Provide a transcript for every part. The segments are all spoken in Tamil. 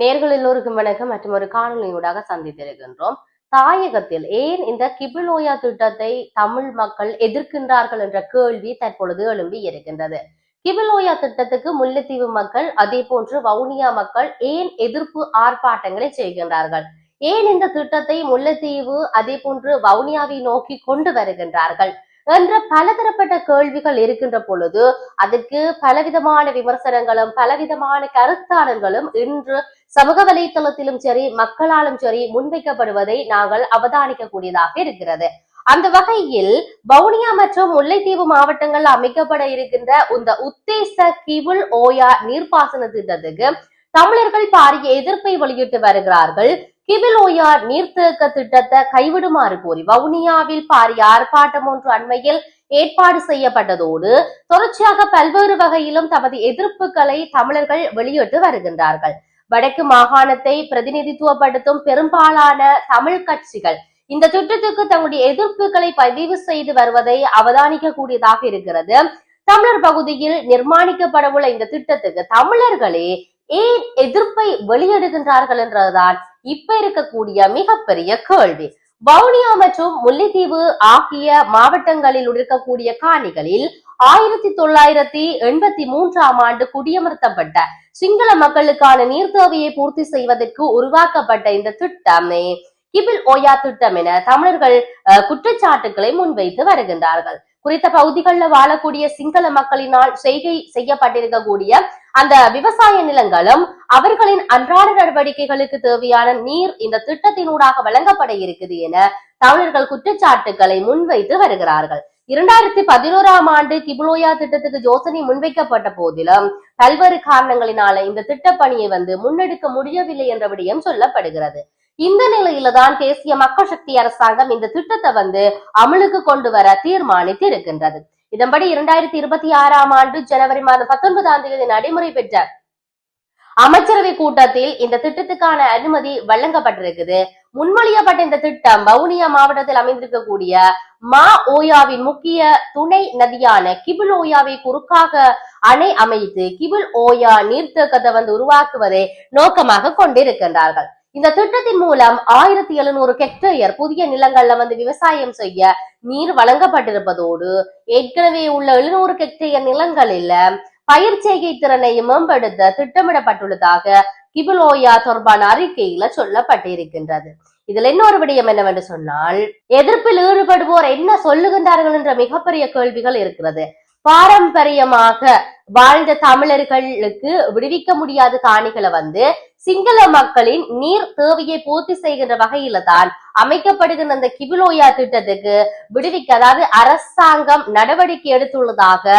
நேர்கள் எல்லோருக்கும் வணக்கம் மற்றும் ஒரு காணொலியூடாக சந்தித்திருக்கின்றோம். தாயகத்தில் ஏன் இந்த கிபிலோயா திட்டத்தை தமிழ் மக்கள் எதிர்க்கின்றார்கள் என்ற கேள்வி தற்பொழுது எழும்பி இருக்கின்றது. கிபிலோயா திட்டத்துக்கு முல்லைத்தீவு மக்கள் அதே போன்று வவுனியா மக்கள் ஏன் எதிர்ப்பு ஆர்ப்பாட்டங்களை செய்கின்றார்கள்? ஏன் இந்த திட்டத்தை முல்லைத்தீவு அதே போன்று வவுனியாவை நோக்கி கொண்டு வருகின்றார்கள் என்ற பலதரப்பட்ட கேள்விகள் இருக்கின்ற பொழுது அதற்கு பலவிதமான விமர்சனங்களும் பலவிதமான கருத்தாளர்களும் இன்று சமூக வலைத்தளத்திலும் சரி மக்களாலும் சரி முன்வைக்கப்படுவதை நாங்கள் அவதானிக்க கூடியதாக இருக்கிறது. அந்த வகையில் வவுனியா மற்றும் முல்லைத்தீவு மாவட்டங்கள் அமைக்கப்பட இருக்கின்ற இந்த உத்தேச கிபுல் ஓயா நீர்ப்பாசன திட்டத்துக்கு தமிழர்கள் பாரிய எதிர்ப்பை வெளியிட்டு வருகிறார்கள். கிபில் ஓயா நீர்த்தேக்க திட்டத்தை கைவிடுமாறு கோரி வவுனியாவில் பாரிய ஆர்ப்பாட்டம் ஒன்று அண்மையில் ஏற்பாடு செய்யப்பட்டதோடு தொடர்ச்சியாக பல்வேறு வகையிலும் தமது எதிர்ப்புகளை தமிழர்கள் வெளியிட்டு வருகின்றார்கள். வடக்கு மாகாணத்தை பிரதிநிதித்துவப்படுத்தும் பெரும்பாலான தமிழ் கட்சிகள் இந்த திட்டத்துக்கு தங்களுடைய எதிர்ப்புகளை பதிவு செய்து வருவதை அவதானிக்க கூடியதாக இருக்கிறது. தமிழர் பகுதியில் நிர்மாணிக்கப்படவுள்ள இந்த திட்டத்துக்கு தமிழர்களே ஏன் எதிர்ப்பை வெளியிடுகின்றார்கள் என்றதுதான் இப்ப இருக்கக்கூடிய மிகப்பெரிய கேள்வி. வவுனியா மற்றும் முல்லைத்தீவு ஆகிய மாவட்டங்களில் இருக்கக்கூடிய காணிகளில் 1983ஆம் ஆண்டு குடியமர்த்தப்பட்ட சிங்கள மக்களுக்கான நீர் தேவையை பூர்த்தி செய்வதற்கு உருவாக்கப்பட்ட இந்த திட்டமே கிபில் ஓயா திட்டம் என தமிழர்கள் குற்றச்சாட்டுகளை முன்வைத்து வருகின்றார்கள். குறித்த பகுதிகளில் வாழக்கூடிய சிங்கள மக்களினால் செய்கை செய்யப்பட்டிருக்கக்கூடிய அந்த விவசாய நிலங்களும் அவர்களின் அன்றாட நடவடிக்கைகளுக்கு தேவையான நீர் இந்த திட்டத்தினூடாக வழங்கப்பட இருக்குது என தமிழர்கள் குற்றச்சாட்டுகளை முன்வைத்து வருகிறார்கள். 2011ஆம் ஆண்டு கிபுலோயா திட்டத்துக்கு யோசனை முன்வைக்கப்பட்ட போதிலும் பல்வேறு காரணங்களினால இந்த திட்டப்பணியை முன்னெடுக்க முடியவில்லை என்ற விடயம் சொல்லப்படுகிறது. இந்த நிலையில தான் தேசிய மக்கள் சக்தி அரசாங்கம் இந்த திட்டத்தை அமலுக்கு கொண்டு வர தீர்மானித்து இருக்கின்றது. இதன்படி 2026ஆம் ஆண்டு ஜனவரி மாதம் 19ஆம் தேதி நடைமுறை பெற்ற அமைச்சரவை கூட்டத்தில் இந்த திட்டத்துக்கான அனுமதி வழங்கப்பட்டிருக்குது. முன்மொழியப்பட்ட இந்த திட்டம் வவுனியா மாவட்டத்தில் அமைந்திருக்கக்கூடிய மா ஓயாவின் முக்கிய துணை நதியான கிபில் ஓயாவை குறுக்காக அணை அமைத்து கிபில் ஓயா நீர்த்தேக்கத்தை உருவாக்குவதை நோக்கமாக கொண்டிருக்கின்றார்கள். இந்த திட்டத்தின் மூலம் 1700 ஹெக்டேயர் புதிய நிலங்கள்ல விவசாயம் செய்ய நீர் வழங்கப்பட்டிருப்பதோடு ஏற்கனவே உள்ள 700 ஹெக்டேயர் நிலங்களில் பயிர் செய்கை திறனை மேம்படுத்த திட்டமிடப்பட்டுள்ளதாக கிபில் ஓயா தொடர்பான அறிக்கையில சொல்லப்பட்டிருக்கின்றது. இதுல இன்னொரு விடயம் என்னவென்று சொன்னால், எதிர்ப்பில் ஈடுபடுவோர் என்ன சொல்லுகின்றார்கள் என்ற மிகப்பெரிய கேள்விகள் இருக்கிறது. பாரம்பரியமாக வாழ்ந்த தமிழர்களுக்கு விடுவிக்க முடியாத காணிகளை சிங்கள மக்களின் நீர் தேவையை பூர்த்தி செய்கின்ற வகையில தான் அமைக்கப்படுகின்ற அந்த கிபிலோயா திட்டத்துக்கு விடுவிக்க அதாவது அரசாங்கம் நடவடிக்கை எடுத்துள்ளதாக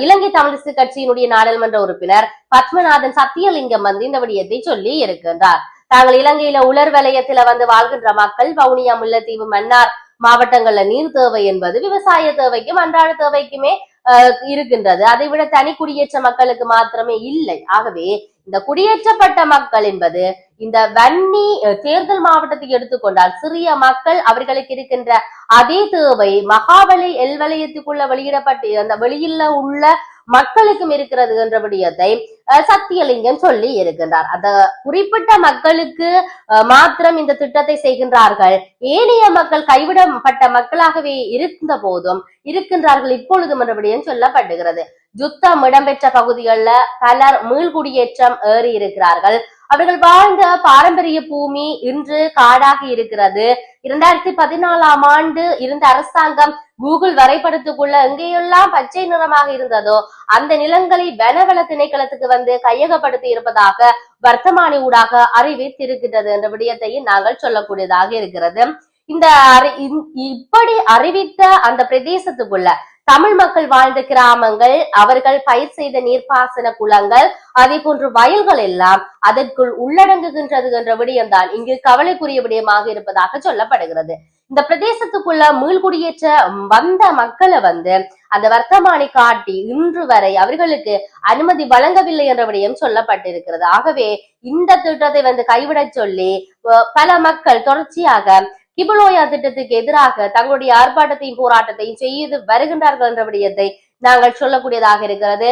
இலங்கை தமிழிசை கட்சியினுடைய நாடாளுமன்ற உறுப்பினர் பத்மநாதன் சத்தியலிங்கம் இந்த விடயத்தை சொல்லி இருக்கின்றார். தாங்கள் இலங்கையில உலர் வலயத்தில வாழ்கின்ற மக்கள் வவுனியா முல்லைத்தீவு மன்னார் மாவட்டங்கள்ல நீர் தேவை என்பது விவசாய தேவைக்கும் அன்றாட தேவைக்குமே இருக்கின்றது. அதை விட தனி குடியேற்ற மக்களுக்கு மாத்திரமே இல்லை. ஆகவே இந்த குடியேற்றப்பட்ட மக்கள் என்பது இந்த வன்னி தேர்தல் மாவட்டத்தை எடுத்துக்கொண்டால் சிறிய மக்கள் அவர்களுக்கு இருக்கின்ற அதே தேவை மகாவலி எல் வலயத்துக்குள்ள வெளியிடப்பட்டு அந்த வெளியில உள்ள மக்களுக்கும் இருக்கிறது என்ற விடயத்தை சத்தியலிங்கம் சொல்லி இருக்கின்றார். அந்த குறிப்பிட்ட மக்களுக்கு மாத்திரம் இந்த திட்டத்தை செய்கின்றார்கள். ஏனைய மக்கள் கைவிடப்பட்ட மக்களாகவே இருந்த போதும் இருக்கின்றார்கள் இப்பொழுதும் என்ற விடயம் சொல்லப்படுகிறது. யுத்தம் இடம்பெற்ற பகுதிகளில் பலர் மீள்குடியேற்றம் ஏறி இருக்கிறார்கள். அவர்கள் வாழ்ந்த பாரம்பரிய பூமி இன்று காடாகி இருக்கிறது. 2014ஆம் ஆண்டு இருந்த அரசாங்கம் கூகுள் வரைபடத்துக்குள்ள எங்கேயெல்லாம் பச்சை நிறமாக இருந்ததோ அந்த நிலங்களை வனவள திணைக்களத்துக்கு கையகப்படுத்தி இருப்பதாக வர்த்தமானி ஊடாக அறிவித்திருக்கிறது என்ற விடயத்தையும் நாங்கள் சொல்லக்கூடியதாக இருக்கிறது. இந்த இப்படி அறிவித்த அந்த பிரதேசத்துக்குள்ள தமிழ் மக்கள் வாழ்ந்த கிராமங்கள் அவர்கள் பயிர் செய்த நீர்ப்பாசன குளங்கள் அதே போன்று வயல்கள் எல்லாம் அதற்குள் உள்ளடங்குகின்றது என்ற விடயம்தான் இங்கு கவலைக்குரிய விடயமாக இருப்பதாக சொல்லப்படுகிறது. இந்த பிரதேசத்துக்குள்ள மீள்குடியேற்ற வந்த மக்களை அந்த வர்த்தமானி காட்டி இன்று வரை அவர்களுக்கு அனுமதி வழங்கவில்லை என்ற விடயம் சொல்லப்பட்டிருக்கிறது. ஆகவே இந்த திட்டத்தை கைவிட சொல்லி பல மக்கள் தொடர்ச்சியாக கிபுலோயா திட்டத்துக்கு எதிராக தங்களுடைய ஆர்ப்பாட்டத்தையும் போராட்டத்தையும் செய்து வருகின்றார்கள் என்ற விடயத்தை நாங்கள் சொல்லக்கூடியதாக இருக்கிறது.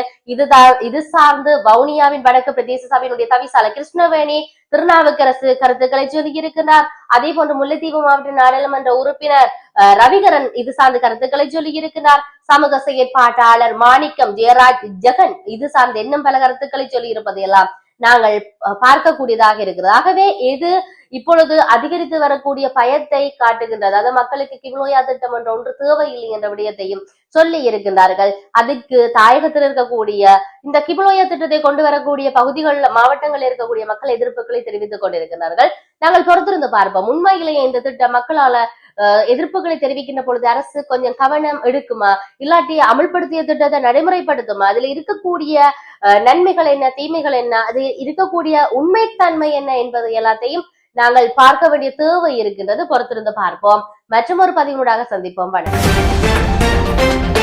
இது சார்ந்து வவுனியாவின் வடக்கு பிரதேச சபையினுடைய தவிசாளர் கிருஷ்ணவேணி திருநாவுக்கரசு கருத்துக்களை சொல்லியிருக்கிறார். அதே போன்று முல்லைத்தீவு மாவட்ட நாடாளுமன்ற உறுப்பினர் ரவிகரன் இது சார்ந்த கருத்துக்களை சொல்லியிருக்கிறார். சமூக செயற்பாட்டாளர் மாணிக்கம் ஜெயராஜ் ஜெகன் இது சார்ந்த இன்னும் பல கருத்துக்களை சொல்லி இருப்பது எல்லாம் நாங்கள் பார்க்கக்கூடியதாக இருக்கிறது. ஆகவே இது இப்பொழுது அதிகரித்து வரக்கூடிய பயத்தை காட்டுகின்றது. அதாவது மக்களுக்கு கிபிலோயா திட்டம் என்ற ஒன்று தேவையில்லை என்ற விடயத்தையும் சொல்லி இருக்கின்றார்கள். அதற்கு தாயகத்தில் இருக்கக்கூடிய இந்த கிபிலோயா திட்டத்தை கொண்டு வரக்கூடிய பகுதிகள் மாவட்டங்களில் இருக்கக்கூடிய மக்கள் எதிர்ப்புகளை தெரிவித்துக் கொண்டிருக்கிறார்கள். நாங்கள் பொறுத்திருந்து பார்ப்போம். உண்மையிலேயே இந்த திட்டம் மக்களால எதிர்ப்புகளை தெரிவிக்கின்ற பொழுது அரசு கொஞ்சம் கவனம் எடுக்குமா, இல்லாட்டி அமல்படுத்திய திட்டத்தை நடைமுறைப்படுத்துமா, அதுல இருக்கக்கூடிய நன்மைகள் என்ன, தீமைகள் என்ன, அது இருக்கக்கூடிய உண்மைத்தன்மை என்ன என்பது எல்லாத்தையும் நாங்கள் பார்க்க வேண்டிய தேவை இருக்கின்றது. பொறுத்திருந்து பார்ப்போம். மற்றும் ஒரு பதிவுடாக சந்திப்போம். வணக்கம்.